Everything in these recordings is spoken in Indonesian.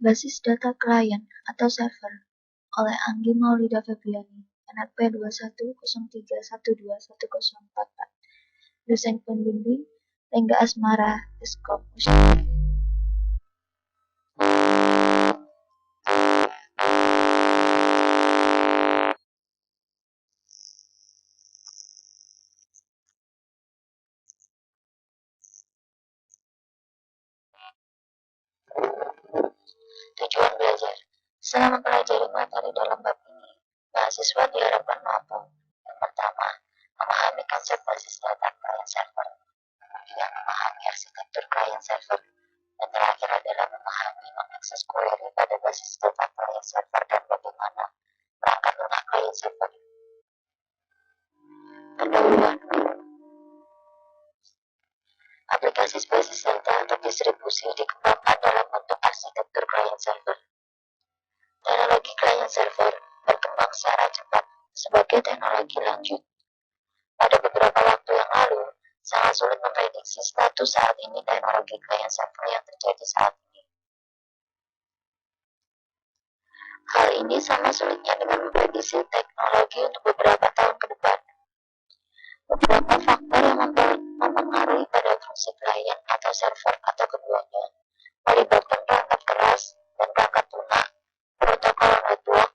Basis data klien atau server oleh Anggi Maulida Febriani, NRP 2103121044. Dosen pembimbing Lengga Asmara, Eskop. Tujuan belajar. Selama mempelajari materi dalam bab ini, mahasiswa diharapkan mampu: yang pertama, memahami konsep basis data klien server, kemudian memahami arsitektur klien server, dan terakhir adalah memahami mengakses query pada basis data klien server dan bagaimana perangkat lunak klien server. Pendahuluan. Aplikasi basis data atau distribusi dikembangkan dalam bentuk arsitektur klien server. Teknologi klien server berkembang secara cepat sebagai teknologi lanjut. Pada beberapa waktu yang lalu, sangat sulit memprediksi status saat ini teknologi klien server yang terjadi saat ini. Hal ini sama sulitnya dengan memprediksi teknologi untuk beberapa tahun ke depan. Beberapa faktor yang mempengaruhi pada fungsi klien atau server atau keduanya melibatkan perangkat keras dan perangkat lunak, protokol network,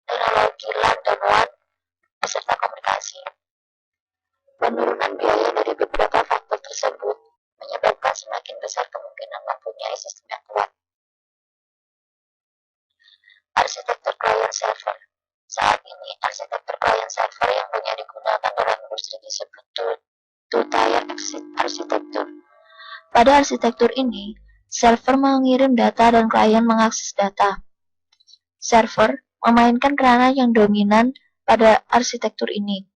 teknologi LAN dan WAN, beserta komunikasi. Penurunan biaya dari beberapa faktor tersebut menyebabkan semakin besar kemungkinan mempunyai sistem yang kuat. Arsitektur klien server. Saat ini, arsitektur klien server yang banyak digunakan dalam industri disebut two-tier arsitektur. Pada arsitektur ini, server mengirim data dan klien mengakses data. Server memainkan peranan yang dominan pada arsitektur ini.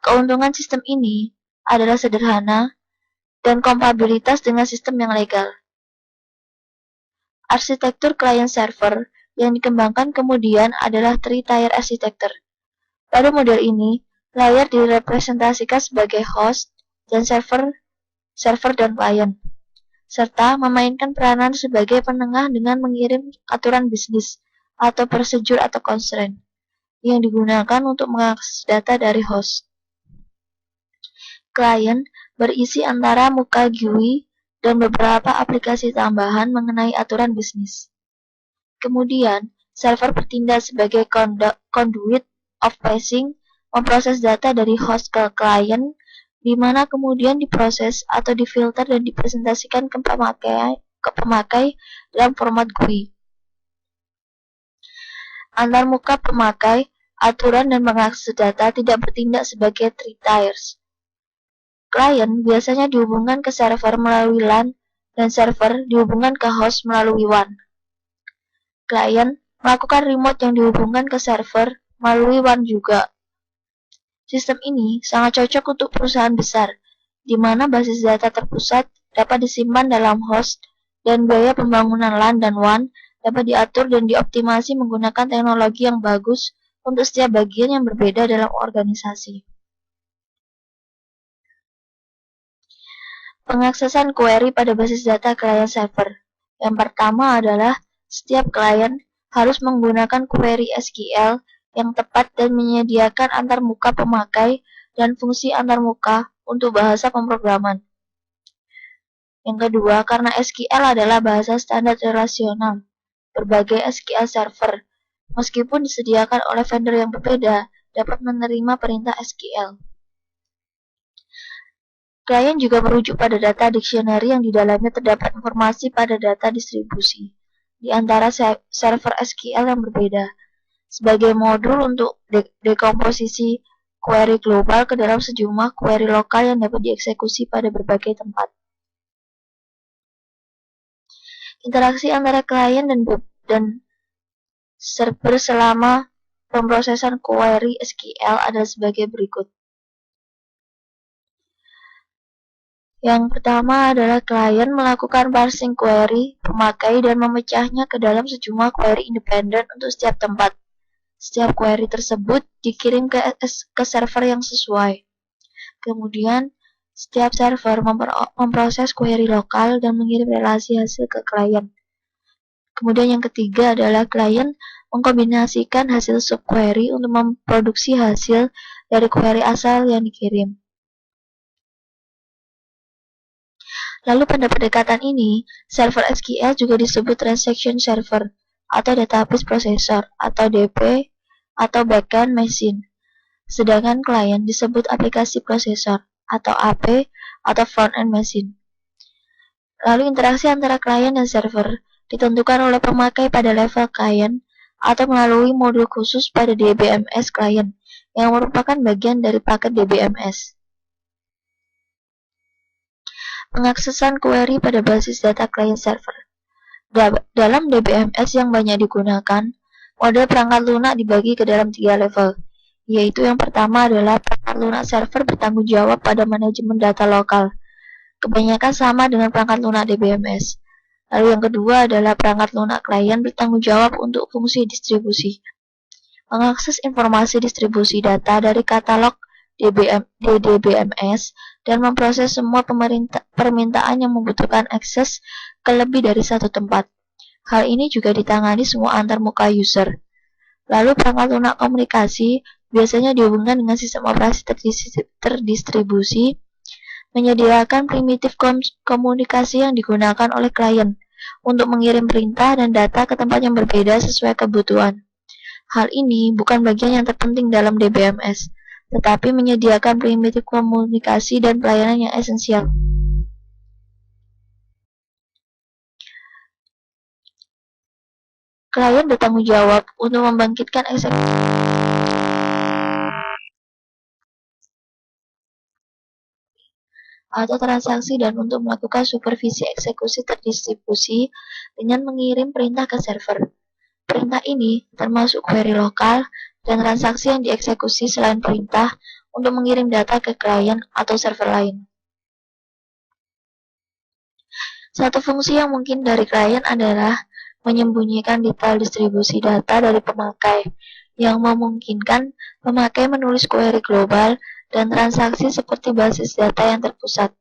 Keuntungan sistem ini adalah sederhana dan kompatibilitas dengan sistem yang legal. Arsitektur klien server yang dikembangkan kemudian adalah three-tier architecture. Pada model ini, layer direpresentasikan sebagai host dan server dan klien, serta memainkan peranan sebagai penengah dengan mengirim aturan bisnis atau prosedur atau constraint yang digunakan untuk mengakses data dari host. Klien berisi antara muka GUI dan beberapa aplikasi tambahan mengenai aturan bisnis. Kemudian, server bertindak sebagai conduit of passing, memproses data dari host ke klien, di mana kemudian diproses atau difilter dan dipresentasikan ke pemakai dalam format GUI. Antarmuka pemakai, aturan dan mengakses data tidak bertindak sebagai three tiers. Klien biasanya dihubungkan ke server melalui LAN dan server dihubungkan ke host melalui WAN. Klien melakukan remote yang dihubungkan ke server melalui WAN juga. Sistem ini sangat cocok untuk perusahaan besar, di mana basis data terpusat dapat disimpan dalam host dan biaya pembangunan LAN dan WAN dapat diatur dan dioptimasi menggunakan teknologi yang bagus untuk setiap bagian yang berbeda dalam organisasi. Pengaksesan query pada basis data klien server. Yang pertama adalah setiap klien harus menggunakan query SQL yang tepat dan menyediakan antarmuka pemakai dan fungsi antarmuka untuk bahasa pemrograman. Yang kedua, karena SQL adalah bahasa standar relasional, berbagai SQL server, meskipun disediakan oleh vendor yang berbeda, dapat menerima perintah SQL. Klien juga merujuk pada data dictionary yang di dalamnya terdapat informasi pada data distribusi di antara server SQL yang berbeda, sebagai modul untuk dekomposisi query global ke dalam sejumlah query lokal yang dapat dieksekusi pada berbagai tempat. Interaksi antara klien dan server selama pemrosesan query SQL adalah sebagai berikut. Yang pertama adalah klien melakukan parsing query pemakai dan memecahnya ke dalam sejumlah query independen untuk setiap tempat. Setiap query tersebut dikirim ke server yang sesuai. Kemudian, setiap server memproses query lokal dan mengirim relasi hasil ke klien. Kemudian yang ketiga adalah klien mengkombinasikan hasil subquery untuk memproduksi hasil dari query asal yang dikirim. Lalu pada pendekatan ini, server SQL juga disebut Transaction Server atau Database Processor atau DP atau Backend Machine. Sedangkan klien disebut aplikasi prosesor atau AP atau Front-End Machine. Lalu interaksi antara klien dan server ditentukan oleh pemakai pada level klien atau melalui modul khusus pada DBMS klien yang merupakan bagian dari paket DBMS. Pengaksesan query pada basis data client server. Dalam DBMS yang banyak digunakan, model perangkat lunak dibagi ke dalam 3 level, yaitu yang pertama adalah perangkat lunak server bertanggung jawab pada manajemen data lokal. Kebanyakan sama dengan perangkat lunak DBMS. Lalu yang kedua adalah perangkat lunak klien bertanggung jawab untuk fungsi distribusi. Mengakses informasi distribusi data dari katalog DBMS dan memproses semua permintaan yang membutuhkan akses ke lebih dari satu tempat. Hal ini juga ditangani semua antarmuka user. Lalu perangkat lunak komunikasi biasanya dihubungkan dengan sistem operasi terdistribusi, menyediakan primitif komunikasi yang digunakan oleh klien untuk mengirim perintah dan data ke tempat yang berbeda sesuai kebutuhan. Hal ini bukan bagian yang terpenting dalam DBMS, tetapi menyediakan primitif komunikasi dan pelayanan yang esensial. Klien bertanggung jawab untuk membangkitkan eksekusi atau transaksi dan untuk melakukan supervisi eksekusi terdistribusi dengan mengirim perintah ke server. Perintah ini termasuk query lokal dan transaksi yang dieksekusi selain perintah untuk mengirim data ke klien atau server lain. Satu fungsi yang mungkin dari klien adalah menyembunyikan detail distribusi data dari pemakai, yang memungkinkan pemakai menulis query global dan transaksi seperti basis data yang terpusat,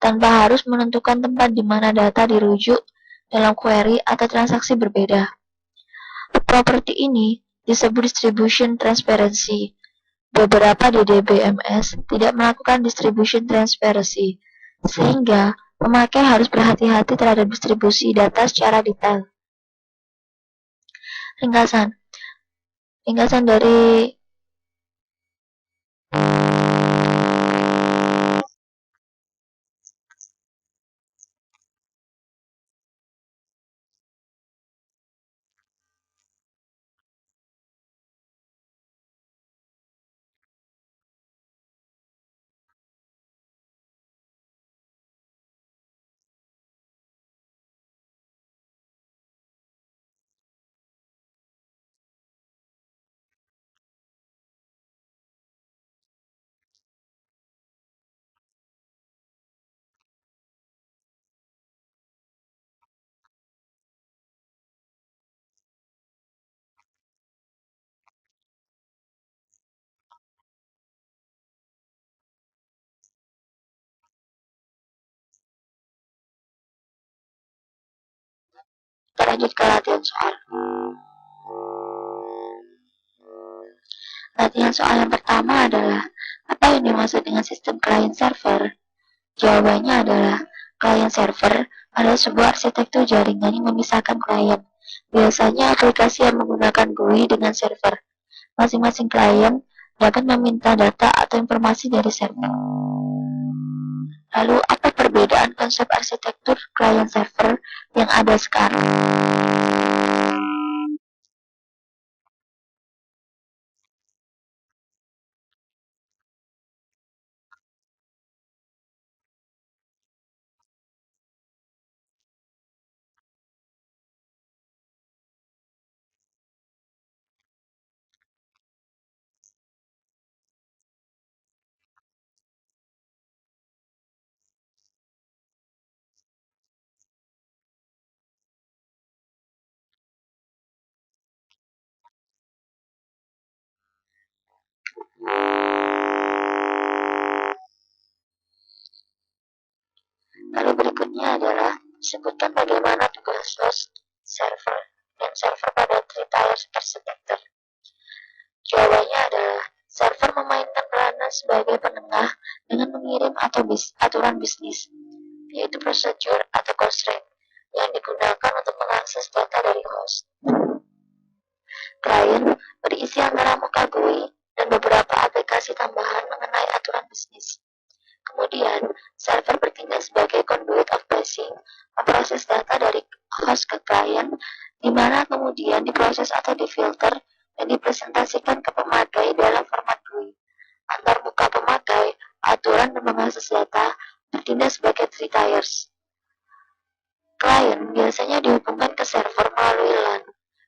tanpa harus menentukan tempat di mana data dirujuk dalam query atau transaksi berbeda. Properti ini disebut distribution transparency. Beberapa DBMS tidak melakukan distribution transparency, sehingga pemakai harus berhati-hati terhadap distribusi data secara detail. Ringkasan. Ringkasan dari kita lanjut ke latihan soal. Latihan soal yang pertama adalah apa yang dimaksud dengan sistem client server? Jawabannya adalah client server adalah sebuah arsitektur jaringan yang memisahkan klien. Biasanya aplikasi yang menggunakan GUI dengan server. Masing-masing klien dapat meminta data atau informasi dari server. Lalu, apa perbedaan konsep arsitektur client server yang ada sekarang? aturan bisnis, yaitu procedure atau constraint, yang digunakan untuk mengakses data dari host. Klien berisi antara muka GUI dan beberapa aplikasi tambahan mengenai aturan bisnis. Kemudian, server bertindak sebagai conduit of passing, memproses data dari host ke klien, di mana kemudian diproses atau difilter dan dipresentasikan ke pemakai dalam format GUI. Antar muka pemakai, aturan dan mengakses data bertindak sebagai three tiers. Klien biasanya dihubungkan ke server melalui LAN,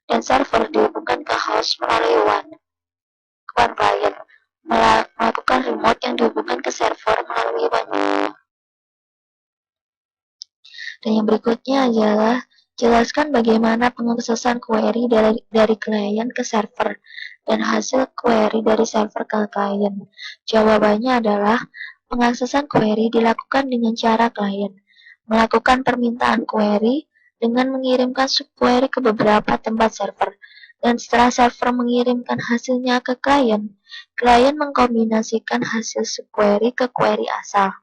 dan server dihubungkan ke host melalui WAN. Klien melakukan remote yang dihubungkan ke server melalui WAN. Dan yang berikutnya adalah jelaskan bagaimana pengaksesan query dari klien ke server dan hasil query dari server ke klien. Jawabannya adalah pengaksesan query dilakukan dengan cara klien melakukan permintaan query dengan mengirimkan subquery ke beberapa tempat server. Dan setelah server mengirimkan hasilnya ke klien mengkombinasikan hasil subquery ke query asal.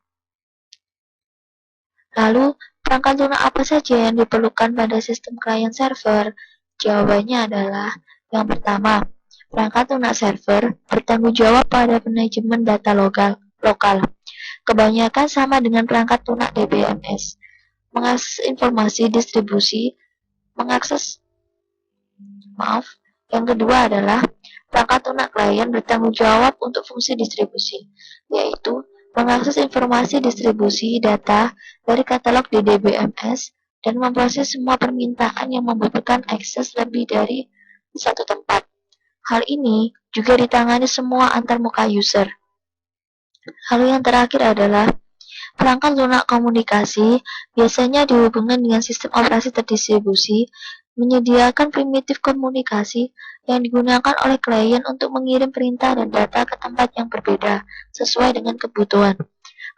Lalu, perangkat lunak apa saja yang diperlukan pada sistem klien server? Jawabannya adalah, yang pertama, perangkat lunak server bertanggung jawab pada manajemen data lokal. Kebanyakan sama dengan perangkat lunak DBMS. Mengakses informasi distribusi, yang kedua adalah perangkat lunak klien bertanggung jawab untuk fungsi distribusi, yaitu mengakses informasi distribusi data dari katalog di DBMS dan memproses semua permintaan yang membutuhkan akses lebih dari satu tempat. Hal ini juga ditangani semua antarmuka user. Lalu yang terakhir adalah perangkat lunak komunikasi biasanya dihubungkan dengan sistem operasi terdistribusi, menyediakan primitif komunikasi yang digunakan oleh klien untuk mengirim perintah dan data ke tempat yang berbeda sesuai dengan kebutuhan.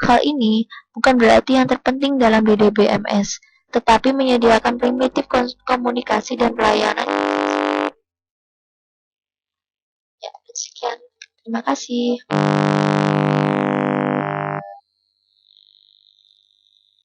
Hal ini bukan berarti yang terpenting dalam DBMS, tetapi menyediakan primitif komunikasi dan pelayanan. Ya, sekian. Terima kasih.